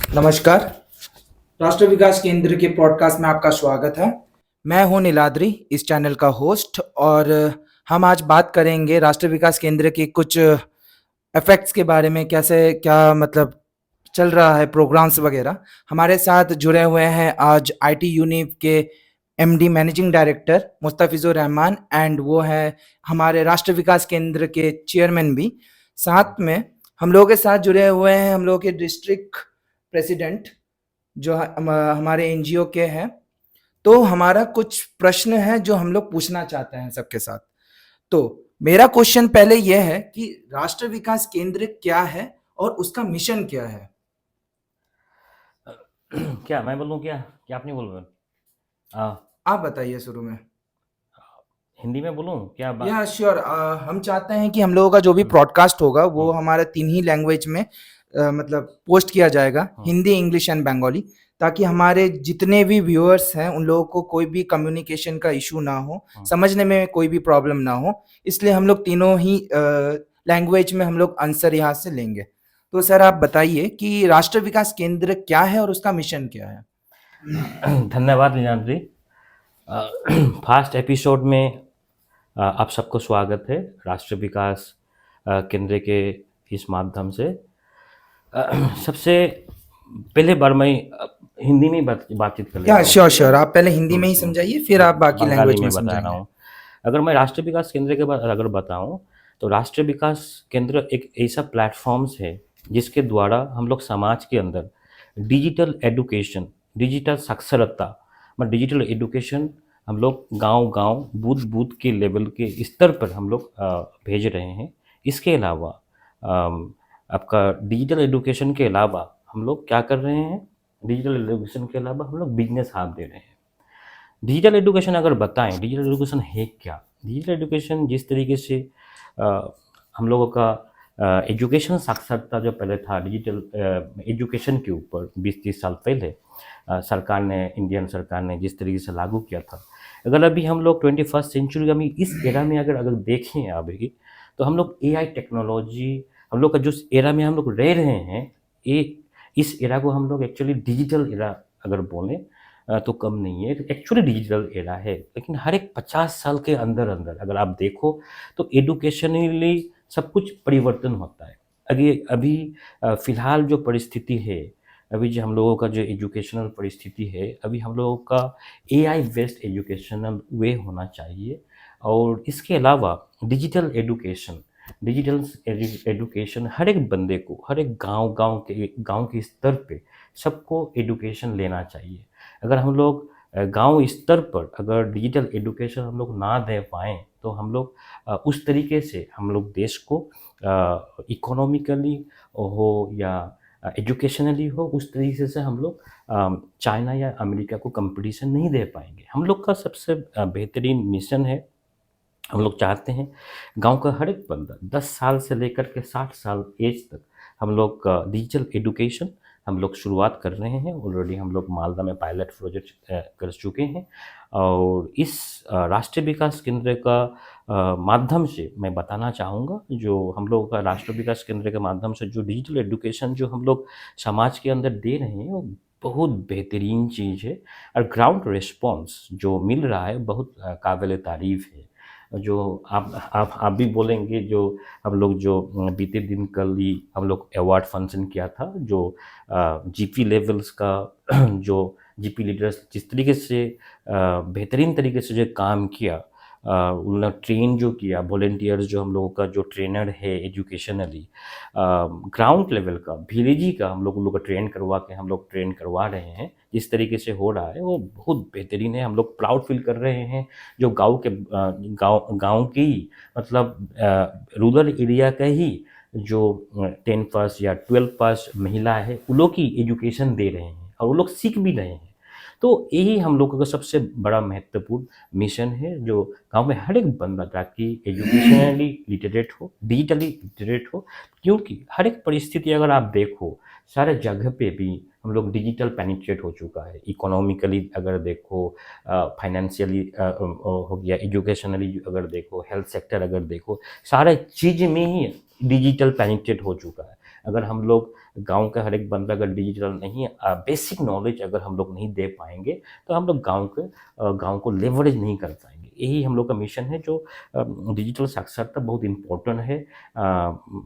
नमस्कार। राष्ट्र विकास केंद्र के पॉडकास्ट में आपका स्वागत है। मैं हूं नीलाद्री, इस चैनल का होस्ट, और हम आज बात करेंगे राष्ट्र विकास केंद्र के कुछ इफेक्ट्स के बारे में, कैसे क्या मतलब चल रहा है प्रोग्राम्स वगैरह। हमारे साथ जुड़े हुए हैं आज आईटी यूनिव के MD managing director Mustafizur Rahman, and वो है हमारे राष्ट्र विकास केंद्र के चेयरमैन भी। साथ में हम लोगों के साथ जुड़े हुए हैं हम लोग के डिस्ट्रिक्ट प्रेसिडेंट जो हमारे एनजीओ के हैं। तो हमारा कुछ प्रश्न है जो हम लोग पूछना चाहते हैं सबके साथ। तो मेरा क्वेश्चन पहले यह है कि राष्ट्र विकास केंद्र क्या है और उसका मिशन क्या है। क्या मैं बोलूँ? क्या आप नहीं बोल रहे? आप बताइए शुरू में। हिंदी में बोलूँ क्या या श्योर, हम चाहते हैं कि हम लोगों का जो भी ब्रॉडकास्ट होगा वो हम्म, हमारे 3 ही लैंग्वेज में मतलब पोस्ट किया जाएगा, हम्म, हिंदी, इंग्लिश एंड बंगाली, ताकि हमारे जितने भी व्यूअर्स हैं उन लोगों को कोई भी कम्युनिकेशन का इशू ना हो, हम्म। समझने में कोई भी प्रॉब्लम ना हो। इसलिए हम लोग तीनों ही लैंग्वेज में हम लोग आंसर यहाँ से लेंगे। तो सर आप बताइए कि राष्ट्र विकास केंद्र क्या है और उसका मिशन क्या है? धन्यवाद नीलाद्री जी। फर्स्ट एपिसोड में आप सबको स्वागत है राष्ट्र विकास केंद्र के इस माध्यम से। सबसे पहले बार मैं हिंदी में बातचीत कर या लेता हूँ। श्योर श्योर, आप पहले हिंदी में ही हम्म, समझाइए, फिर आप बाकी बंगाली लैंग्वेज में में बता रहा समझाएंगे। हूँ। अगर मैं राष्ट्रीय विकास केंद्र के बारे अगर बताऊँ, तो राष्ट्रीय विकास केंद्र एक ऐसा प्लेटफॉर्म्स है जिसके द्वारा हम लोग समाज के अंदर डिजिटल एडुकेशन, डिजिटल साक्षरता, मतलब डिजिटल एडुकेशन हम लोग गांव-गांव, बूथ-बूथ के लेवल के स्तर पर हम लोग भेज रहे हैं। इसके अलावा आपका डिजिटल एडुकेशन के अलावा हम लोग क्या कर रहे हैं? डिजिटल एडुकेशन के अलावा हम लोग बिजनेस हाथ दे रहे हैं। डिजिटल एजुकेशन अगर बताएं, डिजिटल एजुकेशन है क्या? डिजिटल एजुकेशन जिस तरीके से अ, हम लोगों का एजुकेशन साक्षरता जो पहले था डिजिटल एजुकेशन के ऊपर 20-30 साल पहले सरकार ने, इंडियन सरकार ने जिस तरीके से लागू किया था, अगर अभी हम लोग 21st सेंचुरी में इस एरा में अगर अगर देखें अभी, तो हम लोग एआई टेक्नोलॉजी, हम लोग का जो एरा में हम लोग रह रहे हैं, ये इस एरा को हम लोग एक्चुअली डिजिटल एरा अगर बोलें तो कम नहीं है। एक्चुअली डिजिटल एरा है, लेकिन हर एक 50 साल के अंदर अंदर अगर आप देखो तो एडुकेशनली सब कुछ परिवर्तन होता है। अभी अभी फिलहाल जो परिस्थिति है, अभी जो हम लोगों का जो एजुकेशनल परिस्थिति है, अभी हम लोगों का एआई बेस्ड एजुकेशनल वे होना चाहिए। और इसके अलावा डिजिटल एडुकेशन, डिजिटल एडुकेशन हर एक बंदे को, हर एक गांव के स्तर पे सबको एडुकेशन लेना चाहिए। अगर हम लोग गांव स्तर पर अगर डिजिटल एडुकेशन हम लोग ना दे पाएँ, तो हम लोग उस तरीके से हम लोग देश को इकोनॉमिकली हो या एजुकेशनली हो, उस तरीके से हम लोग चाइना या अमेरिका को कंपटीशन नहीं दे पाएंगे। हम लोग का सबसे बेहतरीन मिशन है, हम लोग चाहते हैं गांव का हर एक बंदा 10 साल से लेकर के 60 साल एज तक हम लोग का डिजिटल एडुकेशन हम लोग शुरुआत कर रहे हैं। ऑलरेडी हम लोग मालदा में पायलट प्रोजेक्ट कर चुके हैं। और इस राष्ट्रीय विकास केंद्र का माध्यम से मैं बताना चाहूँगा, जो हम लोग का राष्ट्रीय विकास केंद्र के माध्यम से जो डिजिटल एडुकेशन जो हम लोग समाज के अंदर दे रहे हैं, वो बहुत बेहतरीन चीज़ है। और ग्राउंड रिस्पॉन्स जो मिल रहा है बहुत काबिल तारीफ़ है। जो आप भी बोलेंगे, जो हम लोग जो बीते दिन कल ही हम लोग अवार्ड फंक्शन किया था, जो जीपी लेवल्स का जो जीपी लीडर्स जिस तरीके से बेहतरीन तरीके से जो काम किया, उन्होंने ट्रेन जो किया, वॉलेंटियर्स जो हम लोगों का जो ट्रेनर है एजुकेशनली, ग्राउंड लेवल का, विलेजी का हम लोग का ट्रेन करवा के हम लोग ट्रेन करवा रहे हैं। जिस तरीके से हो रहा है वो बहुत बेहतरीन है। हम लोग प्राउड फील कर रहे हैं, जो गांव की मतलब रूरल एरिया का ही जो 10 पास या 12 पास महिला है, उन लोग की एजुकेशन दे रहे हैं और वो लोग सीख भी रहे हैं। तो यही हम लोगों का सबसे बड़ा महत्वपूर्ण मिशन है, जो गांव में हर एक बंदा ताकि एजुकेशनली लिटरेट हो, डिजिटली लिटरेट हो। क्योंकि हर एक परिस्थिति अगर आप देखो, सारे जगह पे भी हम लोग डिजिटल पेनिट्रेट हो चुका है। इकोनॉमिकली अगर देखो, फाइनेंशियली हो गया, एजुकेशनली अगर देखो, हेल्थ सेक्टर अगर देखो, सारे चीज़ में ही डिजिटल पेनिट्रेट हो चुका है। अगर हम लोग गांव का हर एक बंदा अगर डिजिटल नहीं, बेसिक नॉलेज अगर हम लोग नहीं दे पाएंगे, तो हम लोग गांव को लेवरेज नहीं कर पाएंगे। यही हम लोग का मिशन है, जो डिजिटल साक्षरता बहुत इम्पोर्टेंट है।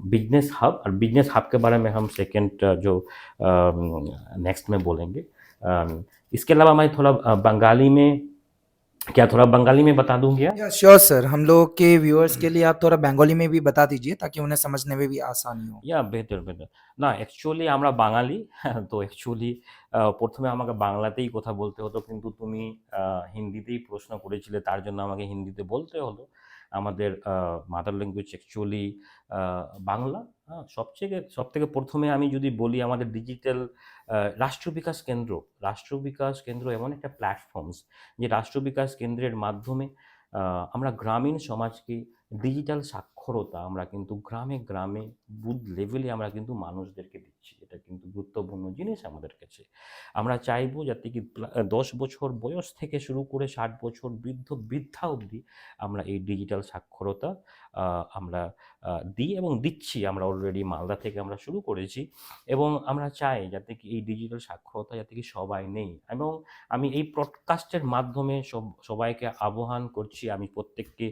बिजनेस हब, और बिजनेस हब के बारे में हम सेकेंड जो नेक्स्ट में बोलेंगे। इसके अलावा मैं थोड़ा बंगाली में, क्या थोड़ा बंगाली में बता दूं क्या? या श्योर सर, हम लोग के व्यूअर्स के लिए आप थोड़ा बंगाली में भी बता दीजिए ताकि उन्हें समझने में भी आसानी हो। ইয়া বেটার, বেটার। না অ্যাকচুয়ালি আমরা বাঙালি। তো অ্যাকচুয়ালি প্রথমে আমাকে বাংলাতেই কথা বলতে হতো, কিন্তু তুমি হিন্দিতেই প্রশ্ন করেছিলে, তার জন্য আমাকে হিন্দিতে বলতে হলো। আমাদের মাদার ল্যাঙ্গুয়েজ অ্যাকচুয়ালি বাংলা। হ্যাঁ, সবথেকে প্রথমে আমি যদি বলি, আমাদের ডিজিটাল রাষ্ট্র বিকাশ কেন্দ্র, রাষ্ট্র বিকাশ কেন্দ্র এমন একটা প্ল্যাটফর্মস, যে রাষ্ট্র বিকাশ কেন্দ্রের মাধ্যমে আমরা গ্রামীণ সমাজকে ডিজিটাল সাক্ষরতা আমরা কিন্তু গ্রামে গ্রামে বুথ লেভেলে আমরা কিন্তু মানুষদেরকে দিচ্ছি। এটা কিন্তু গুরুত্বপূর্ণ জিনিস আমাদের কাছে। আমরা চাইবো যাতে কি 10 বছর বয়স থেকে শুরু করে 60 বছর বৃদ্ধা অবধি আমরা এই ডিজিটাল সাক্ষরতা আমরা দিই এবং দিচ্ছি। আমরা অলরেডি মালদা থেকে আমরা শুরু করেছি, এবং আমরা চাই যাতে কি এই ডিজিটাল সাক্ষরতা যাতে কি সবাই নেই। এবং আমি এই পডকাস্টের মাধ্যমে সবাইকে আহ্বান করছি, আমি প্রত্যেককে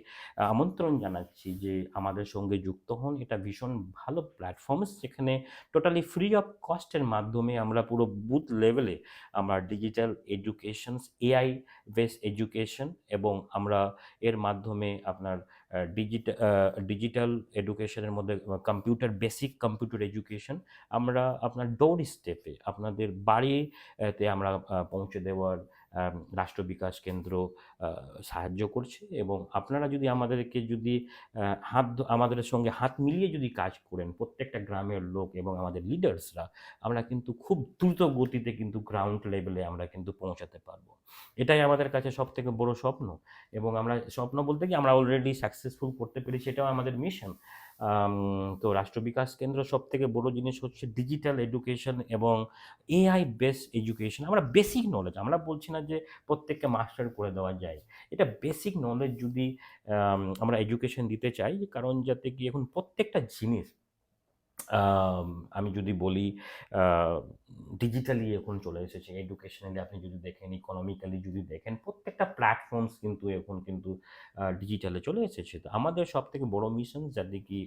আমন্ত্রণ জানাচ্ছি যে আমাদের সঙ্গে যুক্ত হন। এটা ভীষণ ভালো প্ল্যাটফর্মস, যেখানে টোটালি ফ্রি অফ কস্টের মাধ্যমে আমরা পুরো বুথ লেভেলে আমরা digital educations, AI base education, এবং আমরা এর মাধ্যমে আপনার ডিজিটাল এডুকেশনের মধ্যে বেসিক কম্পিউটার এডুকেশন আমরা আপনার ডোর স্টেপে আপনাদের বাড়িতে আমরা পৌঁছে দেওয়ার রাষ্ট্র বিকাশ কেন্দ্র সাহায্য করছে। এবং আপনারা যদি আমাদেরকে যদি আমাদের সঙ্গে হাত মিলিয়ে যদি কাজ করেন, প্রত্যেকটা গ্রামের লোক এবং আমাদের লিডার্সরা, আমরা কিন্তু খুব দ্রুত গতিতে কিন্তু গ্রাউন্ড লেভেলে আমরা কিন্তু পৌঁছাতে পারবো। এটাই আমাদের কাছে সব থেকে বড় স্বপ্ন, এবং আমরা স্বপ্ন বলতে কি আমরা অলরেডি সাকসেসফুল করতে পেরেছি, এটাও আমাদের মিশন। তো রাষ্ট্র বিকাশ কেন্দ্র সব থেকে বড় জিনিস হচ্ছে ডিজিটাল এডুকেশন এবং এআই বেস এডুকেশন। আমরা বেসিক নলেজ, আমরা বলছি না যে প্রত্যেককে মাস্টার করে দেওয়া যায়, এটা বেসিক নলেজ যদি আমরা এডুকেশন দিতে চাই, কারণ যাতে কি এখন প্রত্যেকটা জিনিস আমি যদি বলি ডিজিটালি এখন চলে এসেছে। এডুকেশনালি আপনি যদি দেখেন, ইকোনমিক্যালি যদি দেখেন, প্রত্যেকটা প্ল্যাটফর্মস কিন্তু এখন কিন্তু ডিজিটালে চলে এসেছে। তো আমাদের সব থেকে বড় মিশন যাতে কি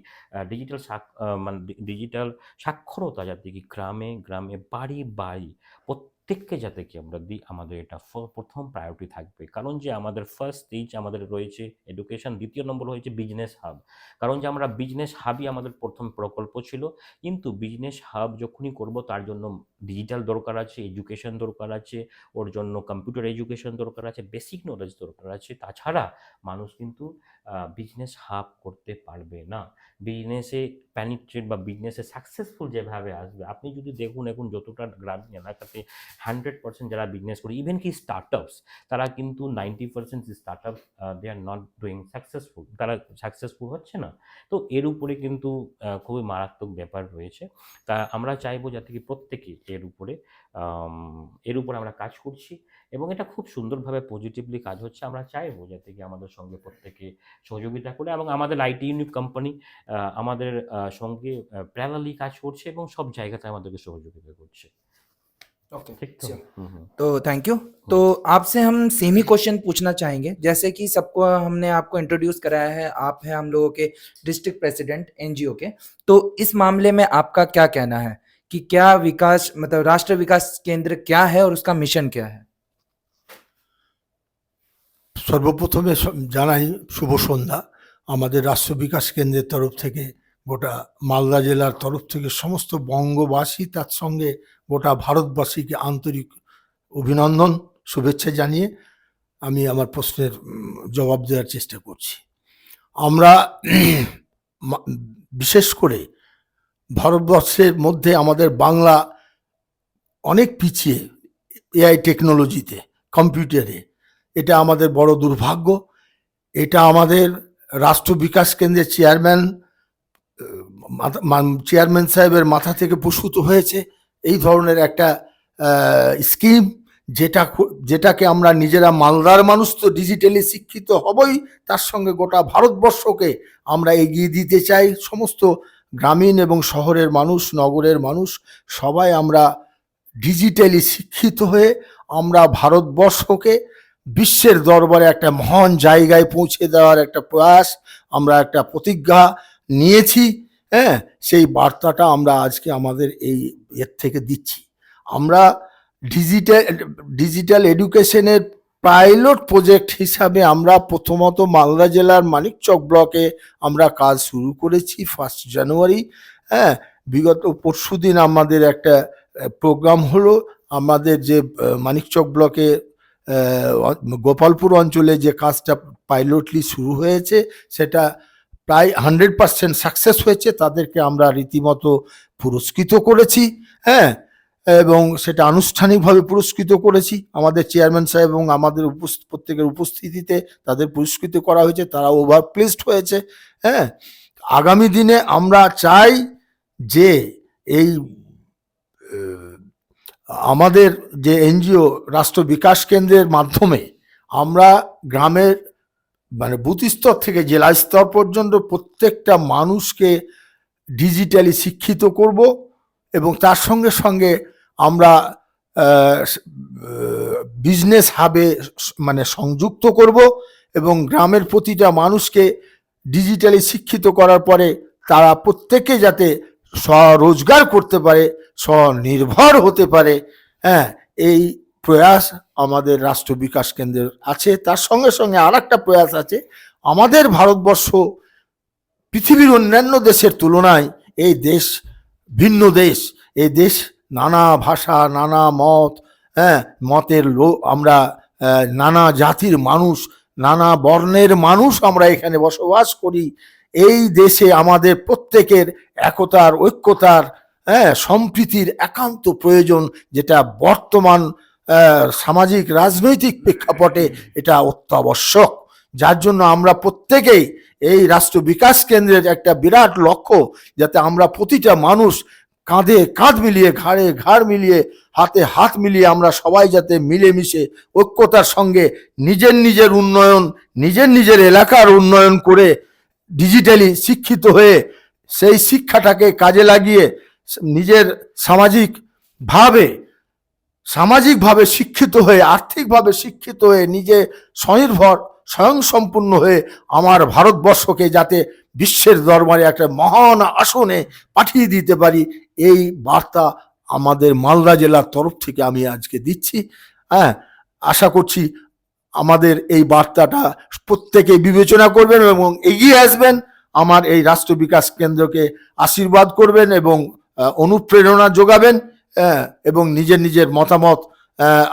মানে ডিজিটাল সাক্ষরতা যাতে কি গ্রামে গ্রামে বাড়ি বাড়ি প্রত্যেককে যাতে কি আমরা দিই, আমাদের এটা প্রথম প্রায়োরিটি থাকবে। কারণ যে আমাদের ফার্স্ট স্টেজ আমাদের রয়েছে এডুকেশন, দ্বিতীয় নম্বর হয়েছে বিজনেস হাব। কারণ যে আমরা বিজনেস হাবই আমাদের প্রথম প্রকল্প ছিল, কিন্তু বিজনেস হাব যখনই করব তার জন্য ডিজিটাল দরকার আছে, এডুকেশন দরকার আছে, ওর জন্য কম্পিউটার এডুকেশন দরকার আছে, বেসিক নলেজ দরকার আছে। তাছাড়া মানুষ কিন্তু বিজনেস হাব করতে পারবে না। বিজনেসে প্যানিট্রেট বা বিজনেসে সাকসেসফুল যেভাবে আসবে, আপনি যদি দেখুন এখন যতটা গ্রামীণ এলাকাতে 100% যারা বিজনেস করে, ইভেন কি স্টার্টআপস, তারা কিন্তু 90% startup they are not doing successful, তারা সাকসেসফুল হচ্ছে না। তো এর উপরে কিন্তু খুবই মারাত্মক ব্যাপার রয়েছে। তা আমরা চাইবো যাতে কি প্রত্যেকে এর উপরে আমরা কাজ করছি, এবং এটা খুব সুন্দরভাবে পজিটিভলি কাজ হচ্ছে। আমরা চাইবো যাতে কি আমাদের সঙ্গে প্রত্যেকে সহযোগিতা করে, এবং আমাদের আইটি ইউনিট কোম্পানি আমাদের সঙ্গে প্যারালালি কাজ করছে এবং সব জায়গাতে আমাদেরকে সহযোগিতা করছে। ओके, ঠিক তো? तो थैंक यू। तो आपसे हम सेम ही क्वेश्चन पूछना चाहेंगे, जैसे कि सबको हमने आपको इंट्रोड्यूस कराया है, आप हैं हम लोगों के डिस्ट्रिक्ट प्रेसिडेंट एनजीओ के, तो इस मामले में आपका क्या कहना है कि क्या विकास मतलब राष्ट्र विकास केंद्र क्या है और उसका मिशन क्या है? সর্বপ্রথমে জানাই শুভ সন্ধ্যা। আমাদের রাষ্ট্র বিকাশ কেন্দ্রের তরফ থেকে, গোটা মালদা জেলার তরফ থেকে সমস্ত বঙ্গবাসী, তার সঙ্গে গোটা ভারতবাসীকে আন্তরিক অভিনন্দন, শুভেচ্ছা জানিয়ে আমি আমার প্রশ্নের জবাব দেওয়ার চেষ্টা করছি। আমরা বিশেষ করে ভারতবর্ষের মধ্যে আমাদের বাংলা অনেক পিছিয়ে এআই টেকনোলজিতে, কম্পিউটারে। এটা আমাদের বড় দুর্ভাগ্য। এটা আমাদের রাষ্ট্র বিকাশ কেন্দ্রের চেয়ারম্যান সাহেবের মাথা থেকে প্রসূত হয়েছে এই ধরনের একটা স্কিম, যেটাকে আমরা নিজেরা মালদার মানুষ তো ডিজিটালি শিক্ষিত হবই, তার সঙ্গে গোটা ভারতবর্ষকে আমরা এগিয়ে দিতে চাই। সমস্ত গ্রামীণ এবং শহরের মানুষ, নগরের মানুষ সবাই আমরা ডিজিটালি শিক্ষিত হয়ে আমরা ভারতবর্ষকে বিশ্বের দরবারে একটা মহান জায়গায় পৌঁছে দেওয়ার একটা প্রয়াস, আমরা একটা প্রতিজ্ঞা নিয়েছি। হ্যাঁ, সেই বার্তাটা আমরা আজকে আমাদের এই এর থেকে দিচ্ছি। আমরা ডিজিটাল এডুকেশনের পাইলট প্রজেক্ট হিসাবে আমরা প্রথমত মালদা জেলার মানিকচক ব্লকে আমরা কাজ শুরু করেছি 1 জানুয়ারি। হ্যাঁ, বিগত পরশুদিন আমাদের একটা প্রোগ্রাম হলো। আমাদের যে মানিকচক ব্লকে গোপালপুর অঞ্চলে যে কাজটা পাইলটলি শুরু হয়েছে সেটা প্রায় 100% সাকসেস হয়েছে। তাদেরকে আমরা রীতিমতো পুরস্কৃত করেছি। হ্যাঁ, এবং সেটা আনুষ্ঠানিকভাবে পুরস্কৃত করেছি আমাদের চেয়ারম্যান সাহেব এবং আমাদের প্রত্যেকের উপস্থিতিতে তাদের পুরস্কৃত করা হয়েছে। তারা ওভার প্লেসড হয়েছে। হ্যাঁ, আগামী দিনে আমরা চাই যে এই আমাদের যে এনজিও রাষ্ট্র বিকাশ কেন্দ্রের মাধ্যমে আমরা গ্রামের মানে বুথ স্তর থেকে জেলা স্তর পর্যন্ত প্রত্যেকটা মানুষকে ডিজিটালি শিক্ষিত করব এবং তার সঙ্গে সঙ্গে আমরা বিজনেস হাবে মানে সংযুক্ত করব এবং গ্রামের প্রতিটা মানুষকে ডিজিটালি শিক্ষিত করার পরে তারা প্রত্যেকে যাতে স্বরোজগার করতে পারে, স্বনির্ভর হতে পারে। হ্যাঁ, এই প্রয়াস আমাদের রাষ্ট্র বিকাশ কেন্দ্রের আছে। তার সঙ্গে সঙ্গে আর একটা প্রয়াস আছে। আমাদের ভারতবর্ষ পৃথিবীর অন্যান্য দেশের তুলনায় এই দেশ ভিন্ন দেশ। এই দেশ নানা ভাষা, নানা মত, হ্যাঁ মতের আমরা নানা জাতির মানুষ, নানা বর্ণের মানুষ আমরা এখানে বসবাস করি। এই দেশে আমাদের প্রত্যেকের একতার, ঐক্যতার, হ্যাঁ সম্প্রীতির একান্ত প্রয়োজন, যেটা বর্তমান সামাজিক রাজনৈতিক প্রেক্ষাপটে এটা অত্যাবশ্যক। যার জন্য আমরা প্রত্যেকেই এই রাষ্ট্র বিকাশ কেন্দ্রের একটা বিরাট লক্ষ্য, যাতে আমরা প্রতিটা মানুষ কাঁধে কাঁধ মিলিয়ে, ঘাড়ে ঘাড় মিলিয়ে, হাতে হাত মিলিয়ে আমরা সবাই যাতে মিলেমিশে ঐক্যতার সঙ্গে নিজের নিজের উন্নয়ন, নিজের নিজের এলাকার উন্নয়ন করে ডিজিটালি শিক্ষিত হয়ে সেই শিক্ষাটাকে কাজে লাগিয়ে নিজের সামাজিকভাবে শিক্ষিত হয়ে, আর্থিকভাবে শিক্ষিত হয়ে, নিজে স্বনির্ভর, স্বয়ংসম্পূর্ণ হয়ে আমার ভারতবর্ষকে যাতে বিশ্বের দরবারে একটা মহান আসনে পাঠিয়ে দিতে পারি, এই বার্তা আমাদের মালদা জেলার তরফ থেকে আমি আজকে দিচ্ছি। হ্যাঁ, আশা করছি আমাদের এই বার্তাটা প্রত্যেকে বিবেচনা করবেন এবং এগিয়ে আসবেন, আমার এই রাষ্ট্র বিকাশ কেন্দ্রকে আশীর্বাদ করবেন এবং অনুপ্রেরণা যোগাবেন এবং নিজের নিজের মতামত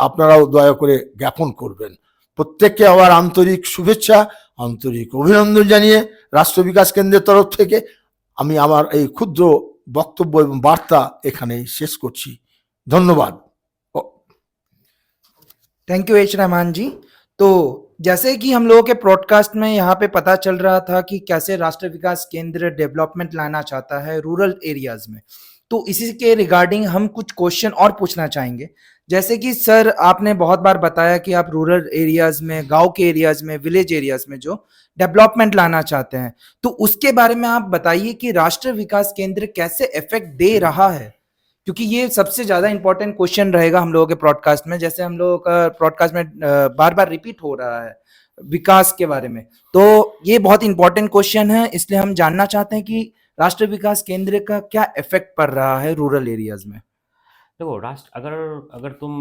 আপনারাও দয়া করে জ্ঞাপন করবেন। প্রত্যেককে আবার আন্তরিক শুভেচ্ছা, আন্তরিক অভিনন্দন জানিয়ে রাষ্ট্র বিকাশ কেন্দ্রের তরফ থেকে আমি আমার এই ক্ষুদ্র বক্তব্য এবং বার্তা এখানেই শেষ করছি। ধন্যবাদ। थैंक यू एच रहमान जी। तो जैसे कि हम लोगों के ब्रॉडकास्ट में यहाँ पे पता चल रहा था कि कैसे राष्ट्र विकास केंद्र डेवलपमेंट लाना चाहता है रूरल एरियाज में, तो इसी के रिगार्डिंग हम कुछ क्वेश्चन और पूछना चाहेंगे। जैसे कि सर आपने बहुत बार बताया कि आप रूरल एरियाज में, गांव के एरियाज में, विलेज एरियाज में जो डेवलपमेंट लाना चाहते हैं, तो उसके बारे में आप बताइए कि राष्ट्र विकास केंद्र कैसे इफेक्ट दे रहा है, क्योंकि ये सबसे ज्यादा इंपॉर्टेंट क्वेश्चन रहेगा हम लोगों के ब्रॉडकास्ट में। जैसे हम लोगों का ब्रॉडकास्ट में बार बार रिपीट हो रहा है विकास के बारे में, तो ये बहुत इंपॉर्टेंट क्वेश्चन है, इसलिए हम जानना चाहते हैं कि राष्ट्र विकास केंद्र का क्या इफेक्ट पड़ रहा है रूरल एरियाज में। देखो अगर अगर तुम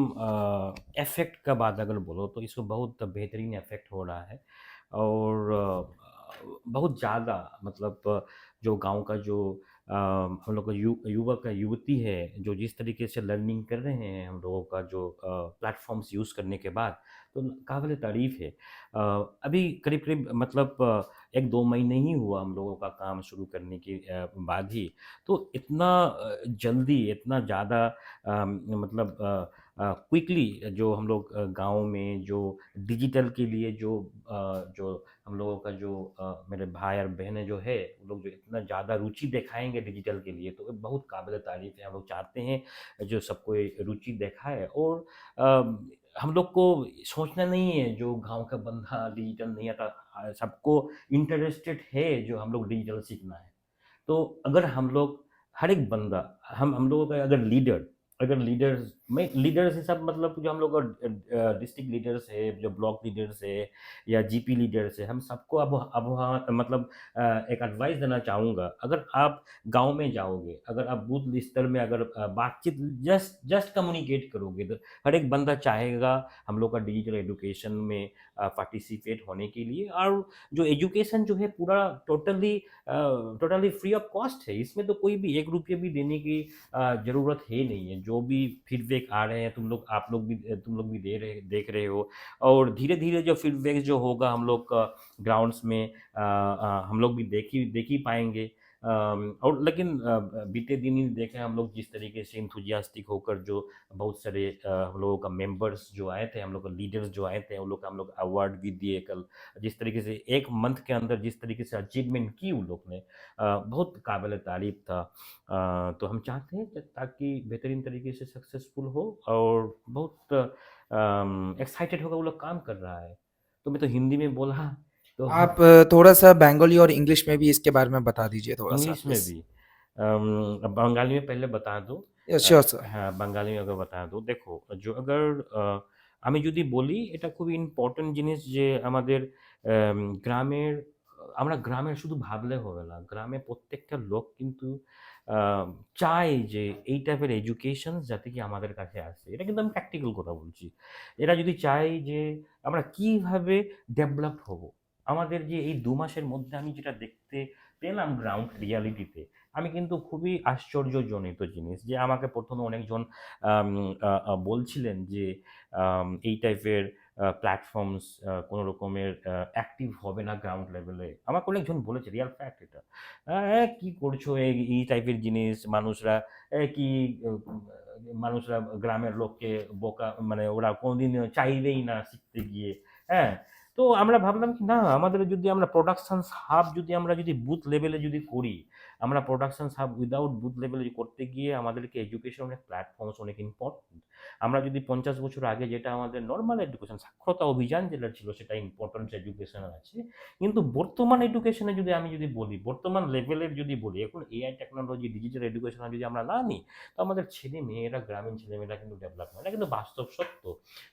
इफेक्ट का बात अगर बोलो तो इसको बहुत बेहतरीन इफेक्ट हो रहा है और बहुत ज़्यादा मतलब जो गांव का जो हम लोग का युवक युवती है जो जिस तरीके से लर्निंग कर रहे हैं हम लोगों का जो प्लेटफॉर्म्स यूज़ करने के बाद, तो काबिल तारीफ़ है। अभी करीब करीब मतलब 1-2 महीने ही हुआ हम लोगों का काम शुरू करने के बाद ही, तो इतना जल्दी, इतना ज़्यादा मतलब क्विकली जो हम लोग गांव में जो डिजिटल के लिए जो हम लोगों का जो मेरे भाई और बहनें जो है वो लोग जो इतना ज़्यादा रुचि दिखाएंगे डिजिटल के लिए, तो बहुत काबिल तारीफ़ है। हम लोग चाहते हैं जो सबको रुचि दिखाए और हम लोग को सोचना नहीं है जो गांव का बंदा डिजिटल नहीं आता, सबको इंटरेस्टेड है जो हम लोग डिजिटल सीखना है। तो अगर हम लोग हर एक बंदा हम लोगों का अगर लीडर्स में लीडर्स ही सब मतलब जो हम लोग डिस्ट्रिक्ट लीडर्स है, जो ब्लॉक लीडर्स है या जीपी लीडर्स है, हम सबको अब हाँ, मतलब एक एडवाइस देना चाहूँगा। अगर आप गांव में जाओगे, अगर आप बूथ स्तर में अगर बातचीत जस्ट जस्ट कम्युनिकेट करोगे, तो हर एक बंदा चाहेगा हम लोग का डिजिटल एजुकेशन में पार्टिसिपेट होने के लिए। और जो एजुकेशन जो है पूरा टोटली फ्री ऑफ कॉस्ट है, इसमें तो कोई भी 1 रुपये भी देने की ज़रूरत है नहीं है। जो भी फीडबैक आ रहे हैं तुम लोग भी देख रहे हो, और धीरे धीरे जो फीडबैक जो होगा हम लोग ग्राउंड्स में हम लोग भी देख ही पाएंगे। और लेकिन बीते दिन ही देखे हम लोग जिस तरीके से इंथुजियास्टिक होकर जो बहुत सारे हम लोगों का मेंबर्स जो आए थे, हम लोग का लीडर्स जो आए थे, हम लोग अवार्ड भी दिए कल। जिस तरीके से 1 मंथ के अंदर जिस तरीके से अचीवमेंट की उन लोग ने, बहुत काबिल तारीफ था। तो हम चाहते हैं ताकि बेहतरीन तरीके से सक्सेसफुल हो, और बहुत एक्साइटेड होकर वो लोग काम कर रहा है। तो मैं तो हिंदी में बोला, तो आप थोड़ा-सा बंगाली और इंग्लिश में भी इसके बारे में बता दीजिए थोड़ा-सा इंग्लिश में प्लीज़। भी बंगाली में पहले बता दूँ। Sure sir. হ্যাঁ, বাঙালি আগে বাতা দো। দেখো, আগার আমি যদি বলি, এটা খুবই ইম্পর্টেন্ট জিনিস যে আমাদের গ্রামের, আমরা গ্রামের শুধু ভাবলে হবে না। গ্রামে প্রত্যেকটা লোক কিন্তু চায় যে এই টাইপের এডুকেশন যাতে কি আমাদের কাছে আসে। এটা কিন্তু আমি প্র্যাকটিক্যাল কথা বলছি। এরা যদি চায় যে আমরা কিভাবে ডেভেলপ হব। আমাদের যে এই ২ মাসের মধ্যে আমি যেটা দেখতে পেলাম গ্রাউন্ড রিয়ালিটিতে, আমি কিন্তু খুবই আশ্চর্যজনিত জিনিস যে আমাকে ১ম এ অনেকজন আম আ আ বলছিলেন যে এই টাইপের প্ল্যাটফর্মস কোনো রকমের অ্যাক্টিভ হবে না গ্রাউন্ড লেভেলে। আমাকে অনেকজন বলেছে, রিয়াল ফ্যাক্ট এটা। "কি করছো এই টাইপের জিনিস? মানুষরা এ কি উ মানুষরা গ্রামের লোককে বোকা, মানে ওরা কোনদিন চাইবেই না শিখতে গিয়ে।" হ্যাঁ? তো আমরা ভাবলাম কি, না, আমাদের যদি আমরা প্রোডাকশনস হাব যদি বুথ লেভেলে যদি করি, আমরা প্রোডাকশনস হাব উইদাউট বুথ লেভেলে করতে গিয়ে আমাদেরকে এডুকেশন অনেক প্ল্যাটফর্মস অনেক ইম্পর্টেন্ট। আমরা যদি ৫০ বছর আগে যেটা আমাদের নরমাল এডুকেশন সাক্ষরতা অভিযান যেটা ছিল সেটা ইম্পর্টেন্ট এডুকেশন আছে। কিন্তু বর্তমান এডুকেশনে আমি যদি বলি, বর্তমান লেভেলের যদি বলি, এখন এআই টেকনোলজি, ডিজিটাল এডুকেশন যদি আমরা না নিই, তো আমাদের ছেলেমেয়েরা, গ্রামীণ ছেলেমেয়েরা কিন্তু ডেভেলপ হয় না। এটা কিন্তু বাস্তব সত্য।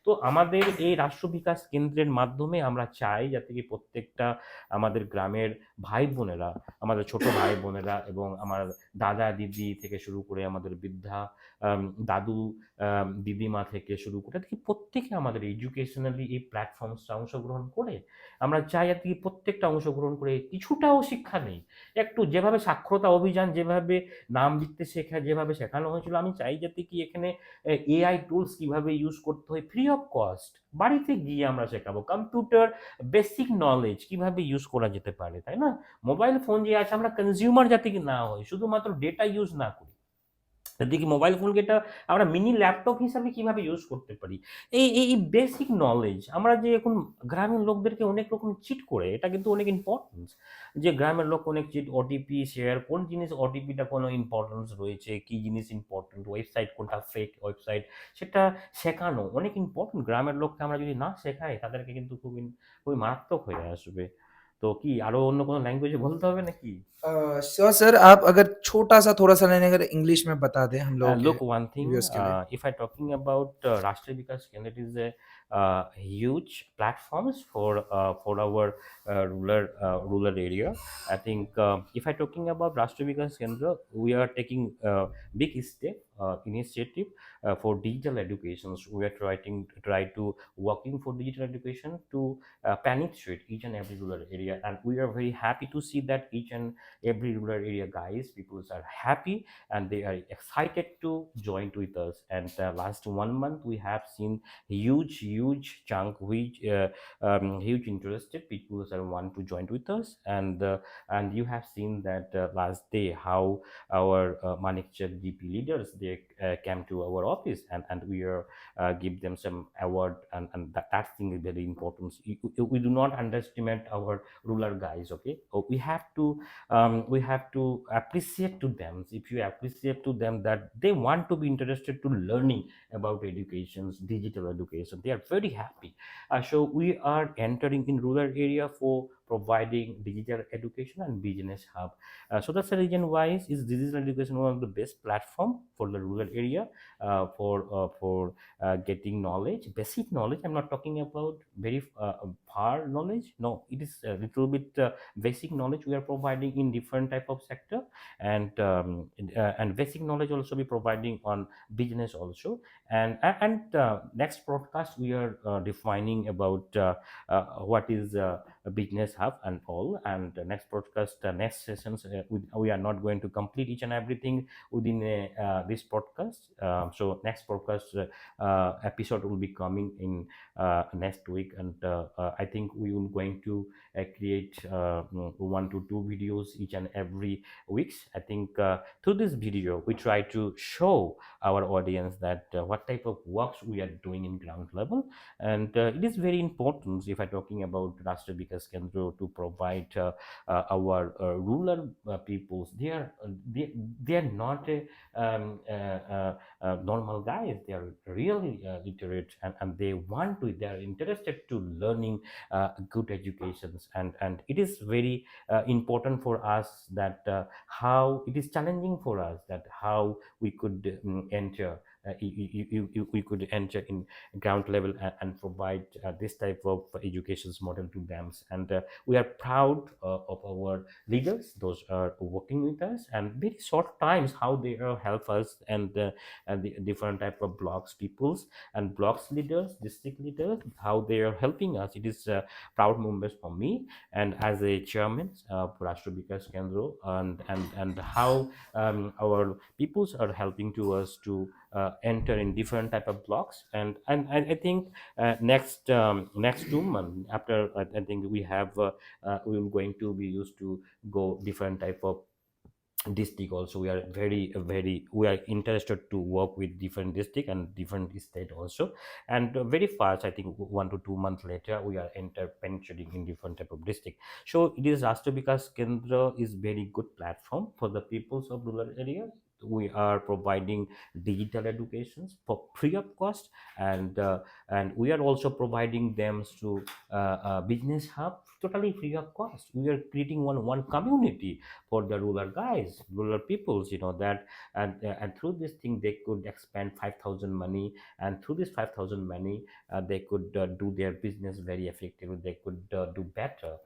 তো আমাদের এই রাষ্ট্র বিকাশ কেন্দ্রের মাধ্যমে আমরা চাই যাতে কি প্রত্যেকটা আমাদের গ্রামের ভাই বোনেরা, আমাদের ছোট ভাই বোনেরা এবং আমার দাদা দিদি থেকে শুরু করে আমাদের বৃদ্ধা দাদু দিদিমা থেকে শুরু করে কি প্রত্যেকে আমাদের এডুকেশনালি এই প্ল্যাটফর্মসটা অংশগ্রহণ করে, আমরা চাই আর কি প্রত্যেকটা অংশগ্রহণ করে কিছুটাও শিক্ষা নেই। একটু যেভাবে সাক্ষরতা অভিযান যেভাবে নাম লিখতে শেখা যেভাবে শেখানো হয়েছিল, আমি চাই যাতে কি এখানে এআই টুলস কিভাবে ইউজ করতে হয় ফ্রি অফ কস্ট বাড়িতে গিয়ে আমরা শেখাবো। কম্পিউটার বেসিক নলেজ কিভাবে ইউজ করা যেতে পারে, তাই না? মোবাইল ফোন যে আছে, আমরা কনজিউমার যাতে কি না হয়, শুধুমাত্র ডেটা ইউজ না করি, যাতে কি মোবাইল ফোনকে এটা আমরা মিনি ল্যাপটপ হিসাবে কিভাবে ইউজ করতে পারি, এই বেসিক নলেজ। আমরা যে এখন গ্রামের লোকদেরকে অনেক রকম চিট করে, এটা কিন্তু অনেক ইম্পর্টেন্স। যে গ্রামের লোক অনেক চিট, ওটিপি শেয়ার, কোন জিনিস ওটিপিটা কোনো ইম্পর্টেন্স রয়েছে, কি জিনিস ইম্পর্টেন্ট, ওয়েবসাইট কোনটা ফেক ওয়েবসাইট, সেটা শেখানো অনেক ইম্পর্টেন্ট। গ্রামের লোককে আমরা যদি না শেখাই, তাদেরকে কিন্তু খুবই মারাত্মক হয়ে আসবে। তো কি আরো অন্য কোনো ল্যাঙ্গুয়েজে বলতে হবে নাকি? श्योर सर, आप अगर छोटा-सा थोड़ा-सा लाइन अगर इंग्लिश में बता दें हम लोगों के Look, one thing, व्यूअर्स के लिए। if I talking about Rashtriya Vikas Kendra, it is a huge platforms for our rural area. I think if I talking about Rashtriya Vikas Kendra, we are taking big step initiative for digital educations. We are try to working for digital education to penetrate each and every rural area, and we are very happy to see that each and every rural area guys, people are happy and they are excited to join with us. And last 1 month we have seen huge chunk, huge interested people that want to join with us. And you have seen that last day how our Manikchand GP leaders, they came to our office, and we are give them some award, and that thing is very important. We do not underestimate our rural guys, okay? So we have to appreciate to them. If you appreciate to them that they want to be interested to learning about educations, digital education, they are very happy. So we are entering in rural area for providing digital education and business hub. So that's the reason why is digital education one of the best platform for the rural area for getting knowledge, basic knowledge. I'm not talking about very far knowledge. No, it is a little bit basic knowledge we are providing in different type of sector, and basic knowledge also be providing on business also. And next broadcast we are defining about what is a business hub and all. And the next broadcast, next sessions, we are not going to complete each and everything within this podcast. So next podcast episode will be coming in next week, and I think we will going to create 1 to 2 videos each and every weeks. I think through this video we try to show our audience that what type of works we are doing in ground level. And it is very important if I'm talking about Rashtriya Vikas Kendra to provide our rural peoples. They are not normal guys. They are really literate, and they are interested to learning good educations. And it is very important for us that how it is challenging for us that how we could enter we could enter in ground level and provide this type of educations model to them. And we are proud of our leaders, those are working with us, and very short times how they help us, and the different type of blocks peoples and blocks leaders, district leaders, how they are helping us. It is proud moments for me and as a chairman of Rashtriya Vikas Kendra, and how our peoples are helping to us to enter in different type of blocks. And I think next 2 months after, I think we have we will going to be used to go different type of district also. We are very we are interested to work with different district and different state also. And very fast, I think 1 to 2 months later we are enter penetrating in different type of district. So it is Rashtriya Vikas Kendra is very good platform for the peoples of rural areas. We are providing digital educations for free of cost, and we are also providing them to business hub totally free of cost. We are creating one community for the rural guys, rural peoples, that. And through this thing they could expand 5,000 money, and through this 5,000 money they could do their business very effectively. They could do better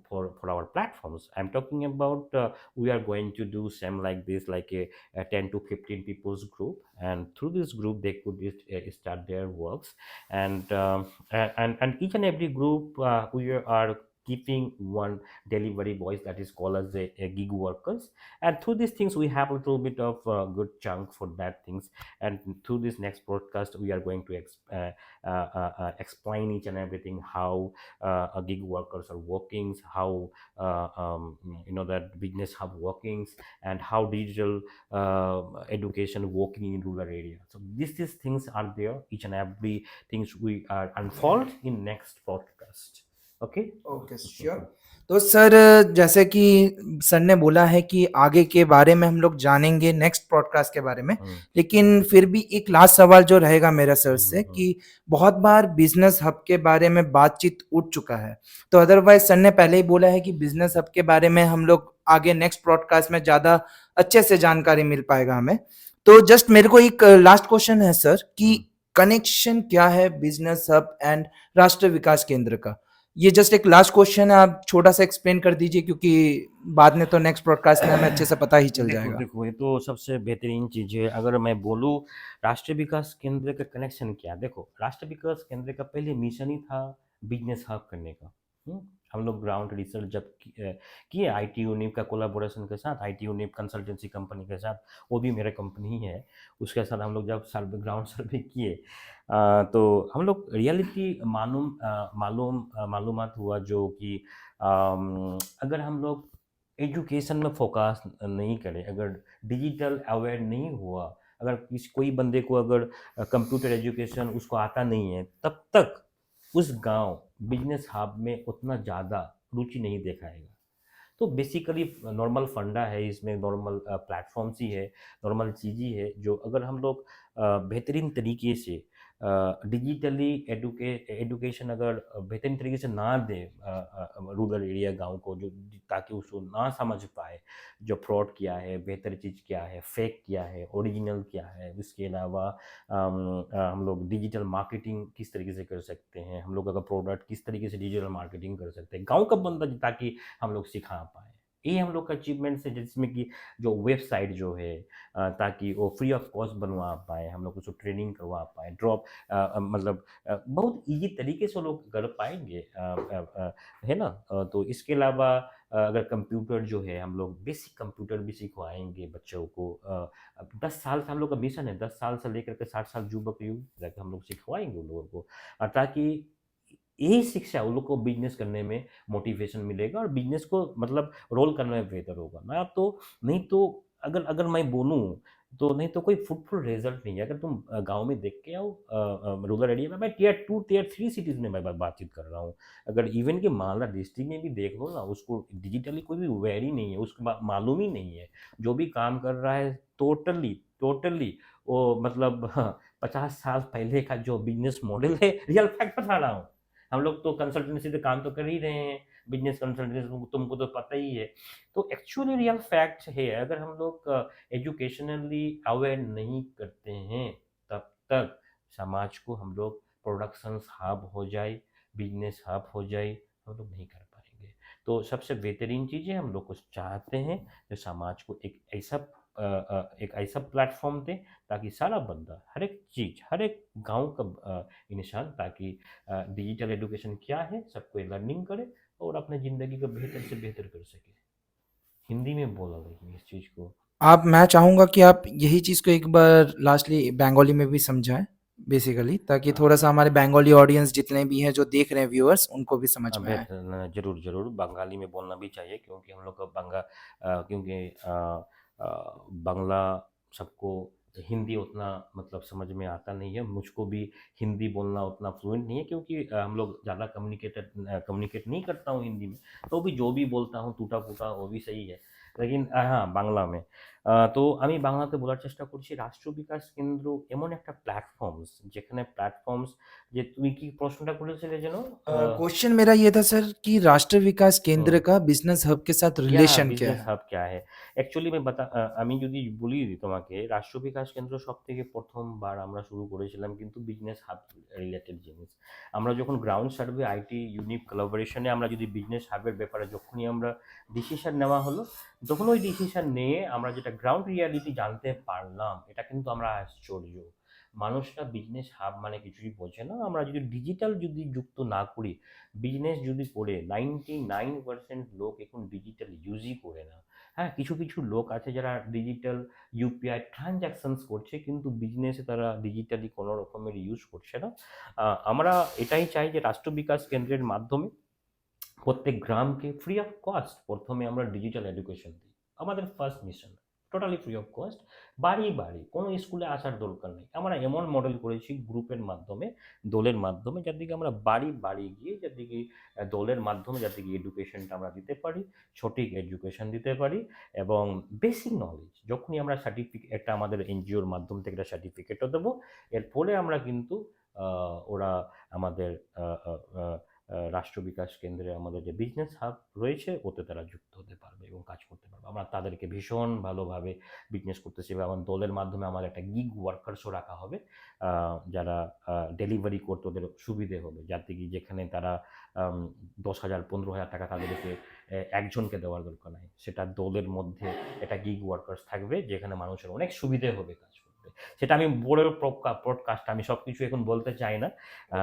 for our platforms. I'm talking about we are going to do same like this, like a 10 to 15 people's group, and through this group they could start their works. And each and every group we are keeping one delivery boys that is called as a gig workers. And through these things we have a little bit of good chunk for that things. And through this next broadcast we are going to explain each and everything how gig workers are workings, how that business hub workings, and how digital education working in rural area. So these things are there, each and every things we are unfold in next podcast. Okay. Okay sure. तो sir जैसे कि sir ने बोला है कि आगे के बारे में हम लोग जानेंगे नेक्स्ट पॉडकास्ट के बारे में, लेकिन फिर भी एक लास्ट सवाल जो रहेगा मेरा सर से कि बहुत बार बिजनेस हब के बारे में बातचीत उठ चुका है, तो अदरवाइज सर ने पहले ही बोला है कि बिजनेस हब के बारे में हम लोग आगे नेक्स्ट पॉडकास्ट में ज़्यादा अच्छे से जानकारी मिल पाएगा हमें। तो जस्ट मेरे को एक लास्ट क्वेश्चन है सर कि कनेक्शन क्या है बिजनेस हब एंड राष्ट्रीय विकास केंद्र का? ये जस्ट एक लास्ट क्वेश्चन है, आप छोटा सा एक्सप्लेन कर दीजिए, क्योंकि बाद में तो नेक्स्ट ब्रॉडकास्ट में हमें अच्छे से पता ही चल जाएगा। देखो ये तो सबसे बेहतरीन चीज है। अगर मैं बोलूँ राष्ट्रीय विकास केंद्र का कनेक्शन क्या, देखो राष्ट्रीय विकास केंद्र का पहले मिशन ही था बिजनेस हब करने का। हम लोग ग्राउंड रिसर्च जब किए आईटी यूनिप का कोलाबोरेशन के साथ, आईटी यूनिप कंसल्टेंसी कंपनी के साथ, वो भी मेरा कंपनी ही है, उसके साथ हम लोग जब सर्वे ग्राउंड सर्वे किए तो हम लोग रियलिटी मालूमात हुआ जो कि अगर हम लोग एजुकेशन में फोकस नहीं करें, अगर डिजिटल अवेयर नहीं हुआ, अगर कोई बंदे को अगर कंप्यूटर एजुकेशन उसको आता नहीं है, तब तक उस गांव बिजनेस हब में उतना ज़्यादा रुचि नहीं दिखाएगा। तो बेसिकली नॉर्मल फंडा है इसमें, नॉर्मल प्लेटफॉर्म्स ही है, नॉर्मल चीज़ ही है जो अगर हम लोग बेहतरीन तरीके से डिजिटली एडुकेशन अगर बेहतरीन तरीके से ना दे रूरल एरिया गांव को, जो ताकि उसको ना समझ पाए जो फ्रॉड क्या है, बेहतर चीज़ क्या है, फेक क्या है, ओरिजिनल क्या है। उसके अलावा हम लोग डिजिटल मार्केटिंग किस तरीके से कर सकते हैं, हम लोग अगर प्रोडक्ट किस तरीके से डिजिटल मार्केटिंग कर सकते हैं गांव का बंदा, ताकि हम लोग सिखा पाए। ये हम लोग का अचीवमेंट्स है, जिसमें कि जो वेबसाइट जो है ताकि वो फ्री ऑफ कॉस्ट बनवा पाए, हम लोग उसको ट्रेनिंग करवा पाए, ड्रॉप मतलब बहुत इजी तरीके से लोग कर पाएंगे, है ना। तो इसके अलावा अगर कंप्यूटर जो है, हम लोग बेसिक कंप्यूटर भी सिखवाएंगे बच्चों को। अब 10 साल से हम लोग का मिशन है, 10 साल से लेकर के 60 साल युवक युग तक हम लोग सिखवाएंगे उन लोगों को, ताकि यही शिक्षा उन लोग को बिजनेस करने में मोटिवेशन मिलेगा और बिजनेस को मतलब रोल करने में बेहतर होगा ना। तो नहीं तो अगर अगर मैं बोलूँ तो नहीं तो कोई फ्रूटफुल रिजल्ट नहीं है। अगर तुम गांव में देख के आओ, रूरल एरिया में, मैं टियर 2 टियर 3 सिटीज़ में मैं बातचीत कर रहा हूँ। अगर इवन के मालदा डिस्ट्रिक्ट में भी देख लो ना, उसको डिजिटली कोई भी अवेयर ही नहीं है, उसको मालूम ही नहीं है। जो भी काम कर रहा है टोटली टोटली वो मतलब 50 साल पहले का जो बिजनेस मॉडल है। रियल फैक्ट बता रहा हूँ। हम लोग तो कंसल्टेंसी से काम तो कर ही रहे हैं, बिजनेस कंसल्टेंसी, तुमको तो पता ही है। तो एक्चुअली रियल फैक्ट है, अगर हम लोग एजुकेशनली अवेयर नहीं करते हैं, तब तक समाज को हम लोग प्रोडक्शन हब हो जाए, बिजनेस हब हो जाए, हम लोग नहीं कर पाएंगे। तो सबसे बेहतरीन चीज़ें हम लोग को चाहते हैं जो समाज को एक ऐसा प्लेटफॉर्म दे, ताकि सारा बंदा हर एक चीज़, हर एक गांव का इंसान, ताकि डिजिटल एजुकेशन क्या है सबको लर्निंग करे और अपने ज़िंदगी को बेहतर से बेहतर कर सके। हिंदी में बोला लेकिन इस चीज़ को मैं चाहूँगा कि आप यही चीज़ को एक बार लास्टली बंगाली में भी समझाएँ बेसिकली, ताकि हाँ। थोड़ा-सा हमारे बंगाली ऑडियंस जितने भी हैं जो देख रहे हैं व्यूअर्स, उनको भी समझ में आए। बेहतर ज़रूर ज़रूर बंगाली में बोलना भी चाहिए, क्योंकि हम लोग का क्योंकि बांग्ला सबको हिंदी उतना मतलब समझ में आता नहीं है। मुझको भी हिंदी बोलना उतना फ्लुएंट नहीं है, क्योंकि हम लोग ज़्यादा कम्युनिकेट नहीं करता हूँ हिंदी में। तो भी जो भी बोलता हूँ टूटा-फूटा वो भी सही है। लेकिन हाँ, बांग्ला में তো আমি বাংলাতে বলার চেষ্টা করছি, রাষ্ট্র বিকাশ কেন্দ্র এমন একটা প্ল্যাটফর্মস, যেখানে প্ল্যাটফর্মস, যে তুমি কি প্রশ্নটা করেছিলে যেন? क्वेश्चन मेरा ये था सर कि राष्ट्रीय विकास केंद्र হুম। का बिज़नेस हब के साथ ইয়া रिलेशन क्या বিজনেস है? হাব क्या है? অ্যাকচুয়ালি আমি যদি বলি তোমাকে, রাষ্ট্র বিকাশ কেন্দ্র সবথেকে ১ম বার আমরা শুরু করেছিলাম কিন্তু বিজনেস হাব রিলেটেড জিনিস। আমরা যখন গ্রাউন্ড সার্ভে আইটি ইউনিক কোলাবোরেশনে আমরা যদি বিজনেস হাবের ব্যাপারে যখনই আমরা ডিসিশন নেওয়া হলো, তখন ওই ডিসিশন নিয়ে আমরা যেটা গ্রাউন্ড রিয়ালিটি জানতে পারলাম, এটা কিন্তু আমরা আশ্চর্য। মানুষরা বিজনেস হাব মানে কিছুই বোঝে না। আমরা যদি ডিজিটাল যদি যুক্ত না করি, বিজনেস যদি করে 99% লোক এখন ডিজিটাল ইউজই করে না। হ্যাঁ, কিছু কিছু লোক আছে যারা ডিজিটাল ইউপিআই ট্রানজাকশনস করছে, কিন্তু বিজনেসে তারা ডিজিটালি কোনো রকমের ইউজ করছে না। আমরা এটাই চাই যে রাষ্ট্র বিকাশ কেন্দ্রের মাধ্যমে প্রত্যেক গ্রামকে ফ্রি অফ কস্ট প্রথমে আমরা ডিজিটাল এডুকেশন দিই। আমাদের first mission totally free of cost, বাড়ি বাড়ি, কোনো স্কুলে আসার দরকার নেই। আমরা এমন মডেল করেছি গ্রুপের মাধ্যমে, দলের মাধ্যমে, যার দিকে আমরা বাড়ি বাড়ি গিয়ে, যার দিকে দলের মাধ্যমে, যার দিকে এডুকেশনটা আমরা দিতে পারি, সঠিক এডুকেশন দিতে পারি এবং বেসিক নলেজ। যখনই আমরা সার্টিফিকেট, একটা আমাদের এনজিওর মাধ্যম থেকে একটা সার্টিফিকেটও দেবো, এর ফলে আমরা কিন্তু ওরা আমাদের রাষ্ট্র বিকাশ কেন্দ্রে আমাদের যে বিজনেস হাব রয়েছে ওতে তারা যুক্ত হতে পারবে এবং কাজ করতে পারবে। আমরা তাদেরকে ভীষণ ভালোভাবে বিজনেস করতেছি এবং আমার দলের মাধ্যমে আমার একটা গিগ ওয়ার্কার্সও রাখা হবে, যারা ডেলিভারি করতে ওদের সুবিধে হবে, যাতে কি যেখানে তারা 10,000 15,000 টাকা তাদেরকে একজনকে দেওয়ার দরকার নাই, সেটা দলের মধ্যে একটা গিগ ওয়ার্কার্স থাকবে, যেখানে মানুষের অনেক সুবিধে হবে কাজ করতে। সেটা আমি পরের পডকাস্ট, আমি সব কিছু এখন বলতে চাই না,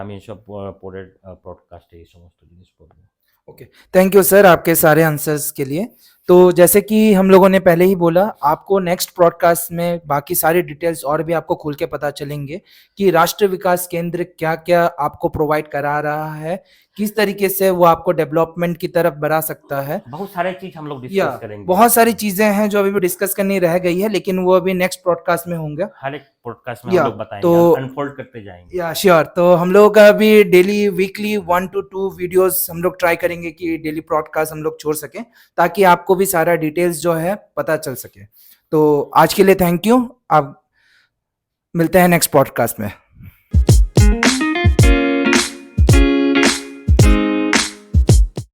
আমি সব পরের পডকাস্টে এই সমস্ত জিনিস বলবো। ओके, थैंक यू सर आपके सारे आंसर्स के लिए। तो जैसे कि हम लोगों ने पहले ही बोला, आपको नेक्स्ट पॉडकास्ट में बाकी सारी डिटेल्स और भी आपको खुल के पता चलेंगे कि राष्ट्रीय विकास केंद्र क्या-क्या आपको प्रोवाइड करा रहा है, किस तरीके से वो आपको डेवलपमेंट की तरफ बढ़ा सकता है। बहुत सारे चीज हम लोग या डिस्कस करेंगे, बहुत सारी चीज़ें हैं जो अभी भी डिस्कस करनी रह गई है, लेकिन वो अभी नेक्स्ट पॉडकास्ट में होंगे। हर एक पॉडकास्ट में या हम लोग बताएंगे, तो अनफोल्ड करते जाएंगे। या श्योर, तो हम लोग अभी डेली वीकली 1 to 2 वीडियोस हम लोग ट्राई करेंगे कि डेली पॉडकास्ट हम लोग छोड़ सकें, ताकि आपको भी सारा डिटेल्स जो है पता चल सके। तो आज के लिए थैंक यू, अब मिलते हैं नेक्स्ट पॉडकास्ट में।